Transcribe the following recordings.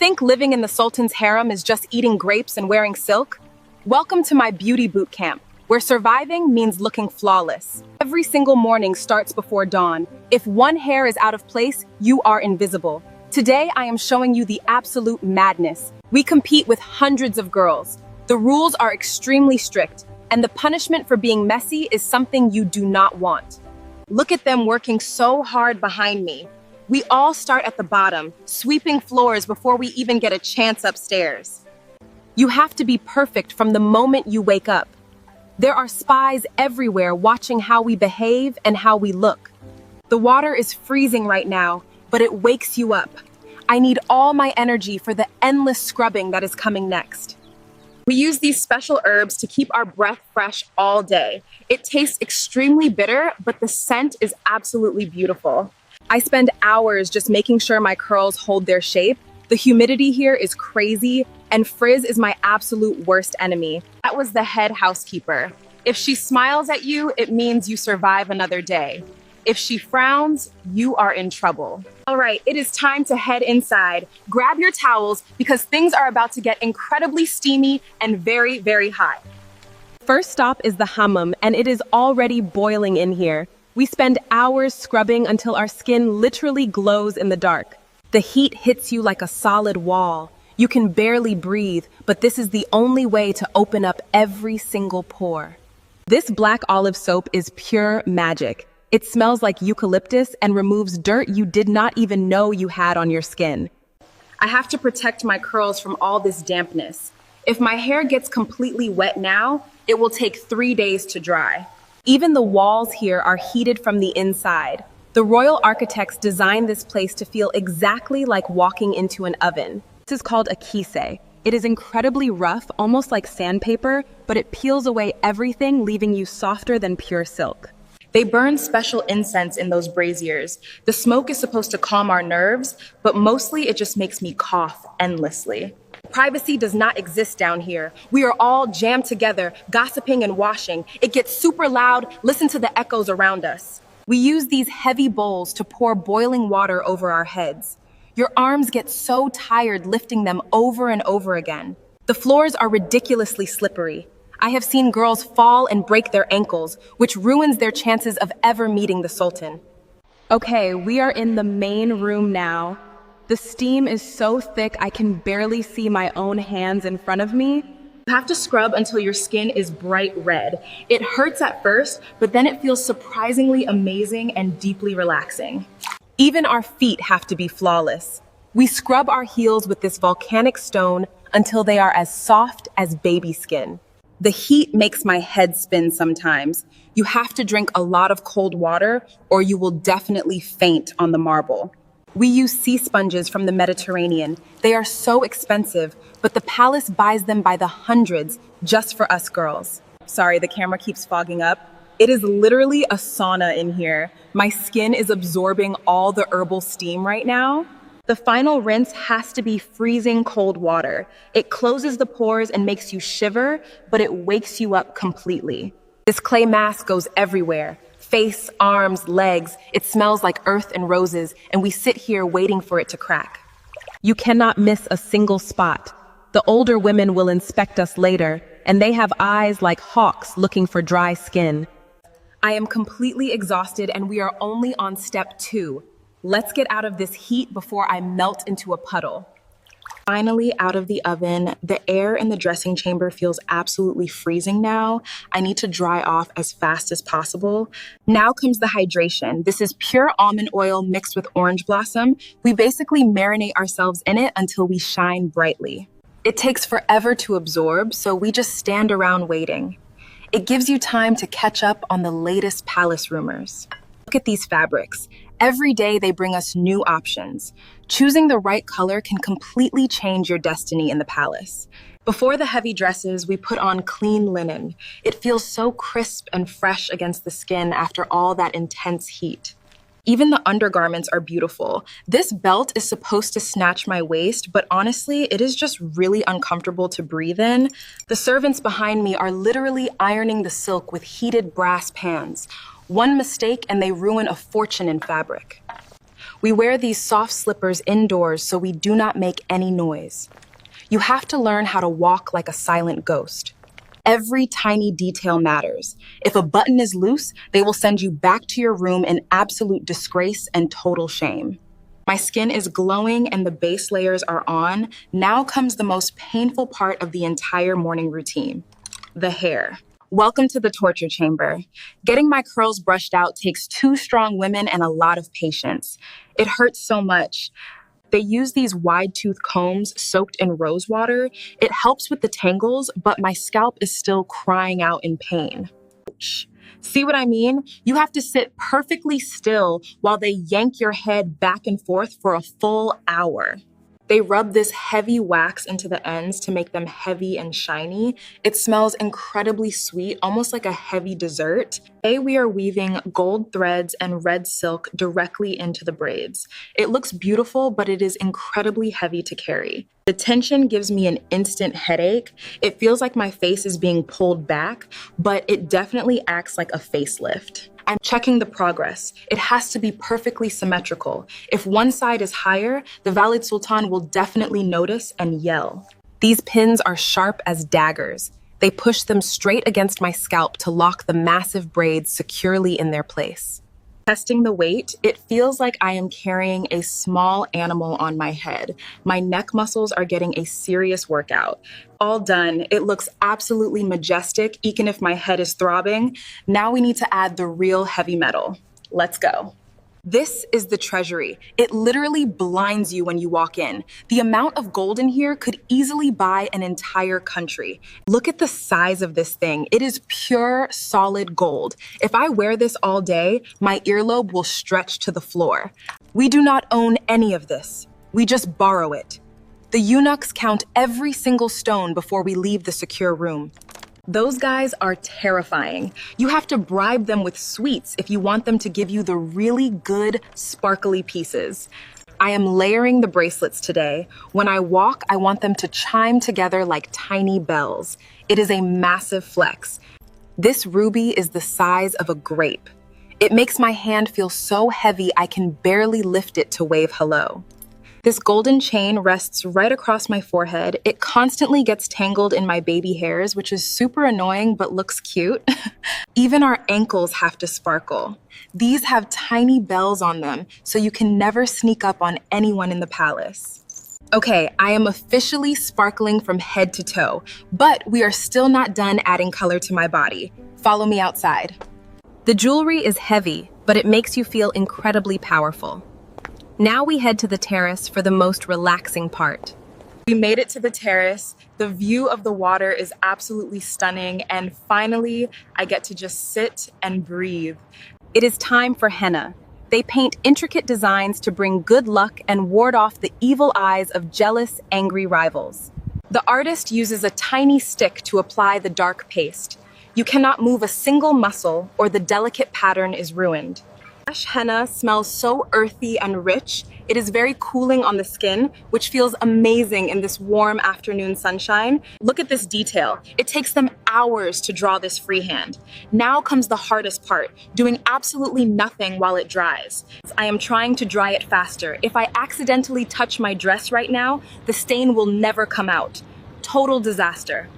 think living in the Sultan's harem is just eating grapes and wearing silk? Welcome to my beauty boot camp, where surviving means looking flawless. Every single morning starts before dawn. If one hair is out of place, you are invisible. Today, I am showing you the absolute madness. We compete with hundreds of girls. The rules are extremely strict, and the punishment for being messy is something you do not want. Look at them working so hard behind me. We all start at the bottom, sweeping floors before we even get a chance upstairs. You have to be perfect from the moment you wake up. There are spies everywhere watching how we behave and how we look. The water is freezing right now, but it wakes you up. I need all my energy for the endless scrubbing that is coming next. We use these special herbs to keep our breath fresh all day. It tastes extremely bitter, but the scent is absolutely beautiful. I spend hours just making sure my curls hold their shape. The humidity here is crazy, and frizz is my absolute worst enemy. That was the head housekeeper. If she smiles at you, it means you survive another day. If she frowns, you are in trouble. All right, it is time to head inside. Grab your towels because things are about to get incredibly steamy and very, very hot. First stop is the hammam, and it is already boiling in here. We spend hours scrubbing until our skin literally glows in the dark. The heat hits you like a solid wall. You can barely breathe, but this is the only way to open up every single pore. This black olive soap is pure magic. It smells like eucalyptus and removes dirt you did not even know you had on your skin. I have to protect my curls from all this dampness. If my hair gets completely wet now, it will take 3 days to dry. Even the walls here are heated from the inside. The royal architects designed this place to feel exactly like walking into an oven. This is called a kise. It is incredibly rough, almost like sandpaper, but it peels away everything, leaving you softer than pure silk. They burn special incense in those braziers. The smoke is supposed to calm our nerves, but mostly it just makes me cough endlessly. Privacy does not exist down here. We are all jammed together, gossiping and washing. It gets super loud. Listen to the echoes around us. We use these heavy bowls to pour boiling water over our heads. Your arms get so tired lifting them over and over again. The floors are ridiculously slippery. I have seen girls fall and break their ankles, which ruins their chances of ever meeting the Sultan. Okay, we are in the main room now. The steam is so thick I can barely see my own hands in front of me. You have to scrub until your skin is bright red. It hurts at first, but then it feels surprisingly amazing and deeply relaxing. Even our feet have to be flawless. We scrub our heels with this volcanic stone until they are as soft as baby skin. The heat makes my head spin sometimes. You have to drink a lot of cold water or you will definitely faint on the marble. We use sea sponges from the Mediterranean. They are so expensive, but the palace buys them by the hundreds just for us girls. Sorry, the camera keeps fogging up. It is literally a sauna in here. My skin is absorbing all the herbal steam right now. The final rinse has to be freezing cold water. It closes the pores and makes you shiver, but it wakes you up completely. This clay mask goes everywhere. Face, arms, legs. It smells like earth and roses, and we sit here waiting for it to crack. You cannot miss a single spot. The older women will inspect us later, and they have eyes like hawks looking for dry skin. I am completely exhausted, and we are only on step 2. Let's get out of this heat before I melt into a puddle. Finally out of the oven, the air in the dressing chamber feels absolutely freezing now. I need to dry off as fast as possible. Now comes the hydration. This is pure almond oil mixed with orange blossom. We basically marinate ourselves in it until we shine brightly. It takes forever to absorb, so we just stand around waiting. It gives you time to catch up on the latest palace rumors. Look at these fabrics. Every day they bring us new options. Choosing the right color can completely change your destiny in the palace. Before the heavy dresses, we put on clean linen. It feels so crisp and fresh against the skin after all that intense heat. Even the undergarments are beautiful. This belt is supposed to snatch my waist, but honestly, it is just really uncomfortable to breathe in. The servants behind me are literally ironing the silk with heated brass pans. One mistake and they ruin a fortune in fabric. We wear these soft slippers indoors so we do not make any noise. You have to learn how to walk like a silent ghost. Every tiny detail matters. If a button is loose, they will send you back to your room in absolute disgrace and total shame. My skin is glowing and the base layers are on. Now comes the most painful part of the entire morning routine, the hair. Welcome to the torture chamber. Getting my curls brushed out takes 2 strong women and a lot of patience. It hurts so much. They use these wide-tooth combs soaked in rose water. It helps with the tangles, but my scalp is still crying out in pain. Ouch. See what I mean? You have to sit perfectly still while they yank your head back and forth for a full hour. They rub this heavy wax into the ends to make them heavy and shiny. It smells incredibly sweet, almost like a heavy dessert. Today we are weaving gold threads and red silk directly into the braids. It looks beautiful, but it is incredibly heavy to carry. The tension gives me an instant headache. It feels like my face is being pulled back, but it definitely acts like a facelift. I'm checking the progress. It has to be perfectly symmetrical. If one side is higher, the Valid Sultan will definitely notice and yell. These pins are sharp as daggers. They push them straight against my scalp to lock the massive braids securely in their place. Testing the weight, it feels like I am carrying a small animal on my head. My neck muscles are getting a serious workout. All done. It looks absolutely majestic, even if my head is throbbing. Now we need to add the real heavy metal. Let's go. This is the Treasury. It literally blinds you when you walk in. The amount of gold in here could easily buy an entire country. Look at the size of this thing. It is pure, solid gold. If I wear this all day, my earlobe will stretch to the floor. We do not own any of this. We just borrow it. The eunuchs count every single stone before we leave the secure room. Those guys are terrifying. You have to bribe them with sweets if you want them to give you the really good, sparkly pieces. I am layering the bracelets today. When I walk, I want them to chime together like tiny bells. It is a massive flex. This ruby is the size of a grape. It makes my hand feel so heavy I can barely lift it to wave hello. This golden chain rests right across my forehead. It constantly gets tangled in my baby hairs, which is super annoying but looks cute. Even our ankles have to sparkle. These have tiny bells on them, so you can never sneak up on anyone in the palace. Okay, I am officially sparkling from head to toe, but we are still not done adding color to my body. Follow me outside. The jewelry is heavy, but it makes you feel incredibly powerful. Now we head to the terrace for the most relaxing part. We made it to the terrace. The view of the water is absolutely stunning, and finally, I get to just sit and breathe. It is time for henna. They paint intricate designs to bring good luck and ward off the evil eyes of jealous, angry rivals. The artist uses a tiny stick to apply the dark paste. You cannot move a single muscle or the delicate pattern is ruined. Fresh henna smells so earthy and rich. It is very cooling on the skin, which feels amazing in this warm afternoon sunshine. Look at this detail. It takes them hours to draw this freehand. Now comes the hardest part, doing absolutely nothing while it dries. I am trying to dry it faster. If I accidentally touch my dress right now, the stain will never come out. Total disaster.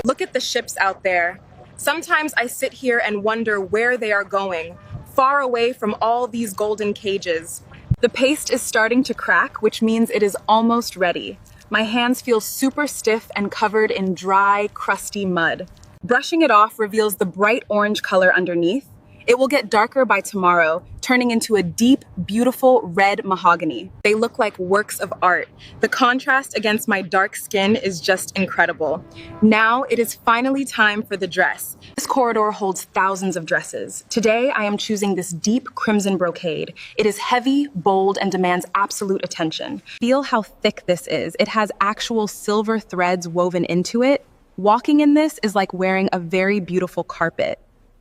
Look at the ships out there. Sometimes I sit here and wonder where they are going, far away from all these golden cages. The paste is starting to crack, which means it is almost ready. My hands feel super stiff and covered in dry, crusty mud. Brushing it off reveals the bright orange color underneath. It will get darker by tomorrow, turning into a deep, beautiful red mahogany. They look like works of art. The contrast against my dark skin is just incredible. Now it is finally time for the dress. This corridor holds thousands of dresses. Today I am choosing this deep crimson brocade. It is heavy, bold, and demands absolute attention. Feel how thick this is. It has actual silver threads woven into it. Walking in this is like wearing a very beautiful carpet.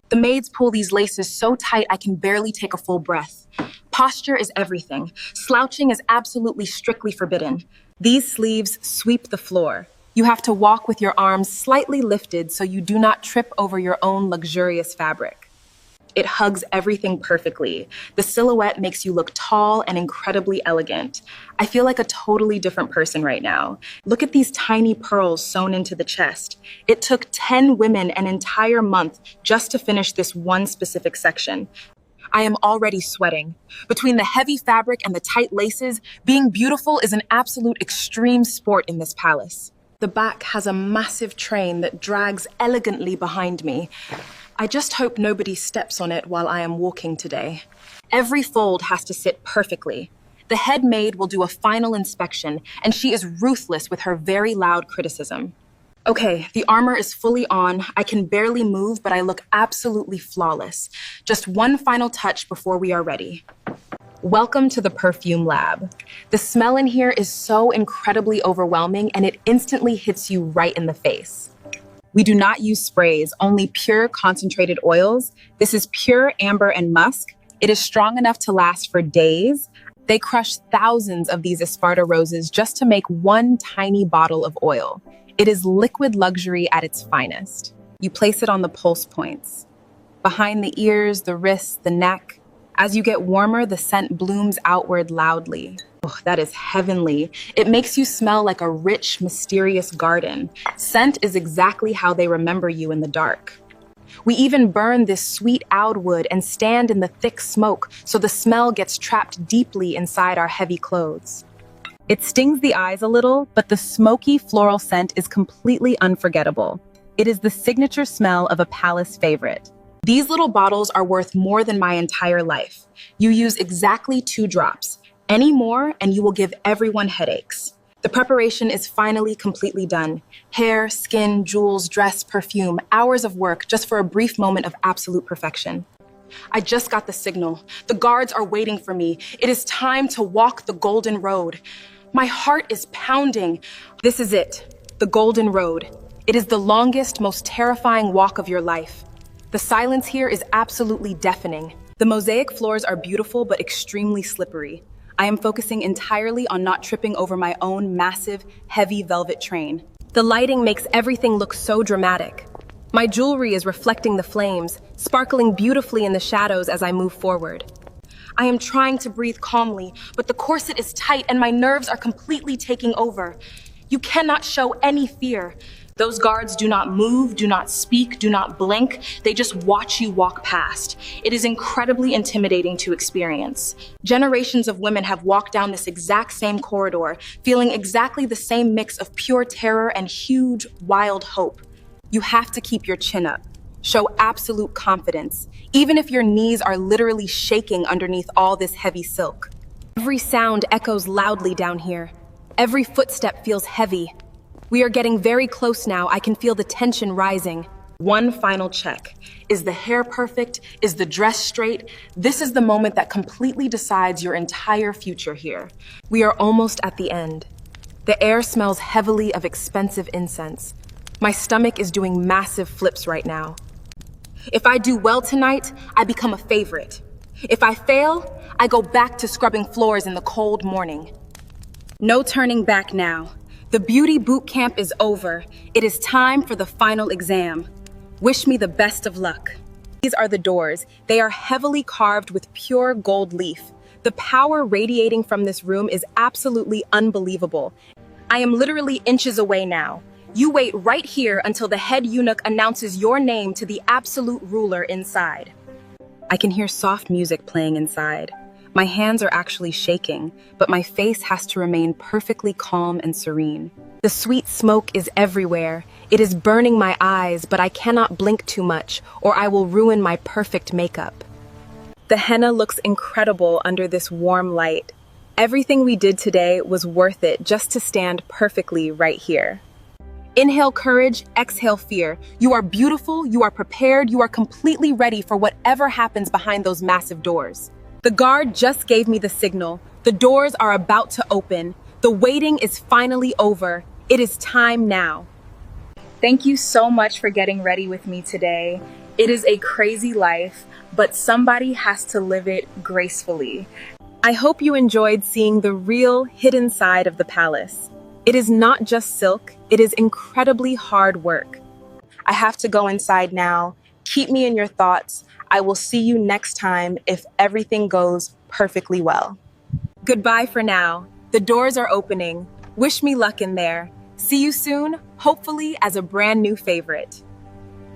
The maids pull these laces so tight I can barely take a full breath. Posture is everything. Slouching is absolutely strictly forbidden. These sleeves sweep the floor. You have to walk with your arms slightly lifted so you do not trip over your own luxurious fabric. It hugs everything perfectly. The silhouette makes you look tall and incredibly elegant. I feel like a totally different person right now. Look at these tiny pearls sewn into the chest. It took 10 women an entire month just to finish this one specific section. I am already sweating. Between the heavy fabric and the tight laces, being beautiful is an absolute extreme sport in this palace. The back has a massive train that drags elegantly behind me. I just hope nobody steps on it while I am walking today. Every fold has to sit perfectly. The head maid will do a final inspection, and she is ruthless with her very loud criticism. Okay, the armor is fully on. I can barely move, but I look absolutely flawless. Just one final touch before we are ready. Welcome to the perfume lab. The smell in here is so incredibly overwhelming, and it instantly hits you right in the face. We do not use sprays, only pure concentrated oils. This is pure amber and musk. It is strong enough to last for days. They crush thousands of these Esparta roses just to make one tiny bottle of oil. It is liquid luxury at its finest. You place it on the pulse points, behind the ears, the wrists, the neck. As you get warmer, the scent blooms outward loudly. Oh, that is heavenly. It makes you smell like a rich, mysterious garden. Scent is exactly how they remember you in the dark. We even burn this sweet oud wood and stand in the thick smoke so the smell gets trapped deeply inside our heavy clothes. It stings the eyes a little, but the smoky floral scent is completely unforgettable. It is the signature smell of a palace favorite. These little bottles are worth more than my entire life. You use exactly 2 drops. Any more, and you will give everyone headaches. The preparation is finally completely done. Hair, skin, jewels, dress, perfume, hours of work just for a brief moment of absolute perfection. I just got the signal. The guards are waiting for me. It is time to walk the golden road. My heart is pounding. This is it, the golden road. It is the longest, most terrifying walk of your life. The silence here is absolutely deafening. The mosaic floors are beautiful but extremely slippery. I am focusing entirely on not tripping over my own massive, heavy velvet train. The lighting makes everything look so dramatic. My jewelry is reflecting the flames, sparkling beautifully in the shadows as I move forward. I am trying to breathe calmly, but the corset is tight and my nerves are completely taking over. You cannot show any fear. Those guards do not move, do not speak, do not blink. They just watch you walk past. It is incredibly intimidating to experience. Generations of women have walked down this exact same corridor, feeling exactly the same mix of pure terror and huge, wild hope. You have to keep your chin up. Show absolute confidence, even if your knees are literally shaking underneath all this heavy silk. Every sound echoes loudly down here. Every footstep feels heavy. We are getting very close now. I can feel the tension rising. One final check. Is the hair perfect? Is the dress straight? This is the moment that completely decides your entire future here. We are almost at the end. The air smells heavily of expensive incense. My stomach is doing massive flips right now. If I do well tonight, I become a favorite. If I fail, I go back to scrubbing floors in the cold morning. No turning back now. The beauty boot camp is over. It is time for the final exam. Wish me the best of luck. These are the doors. They are heavily carved with pure gold leaf. The power radiating from this room is absolutely unbelievable. I am literally inches away now. You wait right here until the head eunuch announces your name to the absolute ruler inside. I can hear soft music playing inside. My hands are actually shaking, but my face has to remain perfectly calm and serene. The sweet smoke is everywhere. It is burning my eyes, but I cannot blink too much, or I will ruin my perfect makeup. The henna looks incredible under this warm light. Everything we did today was worth it just to stand perfectly right here. Inhale courage, exhale fear. You are beautiful, you are prepared, you are completely ready for whatever happens behind those massive doors. The guard just gave me the signal. The doors are about to open. The waiting is finally over. It is time now. Thank you so much for getting ready with me today. It is a crazy life, but somebody has to live it gracefully. I hope you enjoyed seeing the real hidden side of the palace. It is not just silk, it is incredibly hard work. I have to go inside now. Keep me in your thoughts. I will see you next time if everything goes perfectly well. Goodbye for now. The doors are opening. Wish me luck in there. See you soon, hopefully as a brand new favorite.